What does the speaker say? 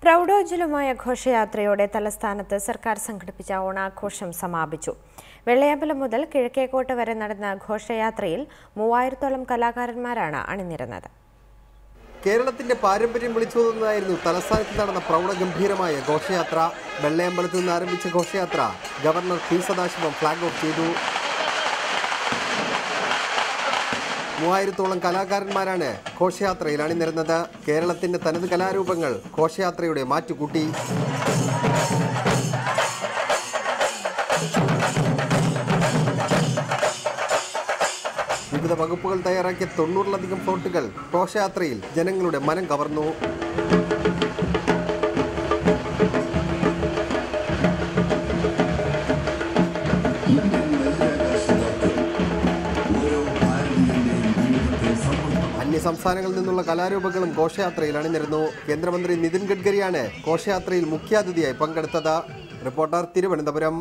പ്രൗഢോജ്വലമായ ഘോഷയാത്രയോടെ തലസ്ഥാനത്ത് സർക്കാർ സംഘടിപ്പിച്ച ഓണാഘോഷം സമാപിച്ചു. വെള്ളയമ്പലം മുതൽ കിഴക്കേക്കോട്ട വരെ നടന്ന ഘോഷയാത്രയിൽ 3000-ഓളം കലാകാരന്മാരാണ് അണിനിരന്നത്. കേരളത്തിന്റെ പാരമ്പര്യം വിളിച്ചോതുന്നതായിരുന്നു തലസ്ഥാനത്ത് നടന്ന പ്രൗഢഗംഭീരമായ ഘോഷയാത്ര. വെള്ളയമ്പലത്ത് നിന്ന് ആരംഭിച്ച ഘോഷയാത്ര governor P Sathasivam flag off ചെയ്തു. 3000-ഓളം കലാകാരന്മാരാണ് ഘോഷയാത്രയിൽ അണിനിരന്നത്. കേരളത്തിന്റെ തനത് കലാരൂപങ്ങൾ ഘോഷയാത്രയുടെ മാറ്റുകൂട്ടി. വിവിധ വകുപ്പുകൾ തയ്യാറാക്കിയ 90-ലധികം ഫ്ലോട്ടുകൾ ഘോഷയാത്രയിൽ ജനങ്ങളുടെ മനം കവർന്നു. സംസ്ഥാനങ്ങളിൽ നിന്നുള്ള കലാരൂപങ്ങളും ഘോഷയാത്രയിൽ അണിനിരന്നു. കേന്ദ്രമന്ത്രി നിതിൻ ഗഡ്കരിയാണ് ഘോഷയാത്രയിൽ മുഖ്യാതിഥിയായി പങ്കെടുത്തത്. റിപ്പോർട്ടർ, തിരുവനന്തപുരം.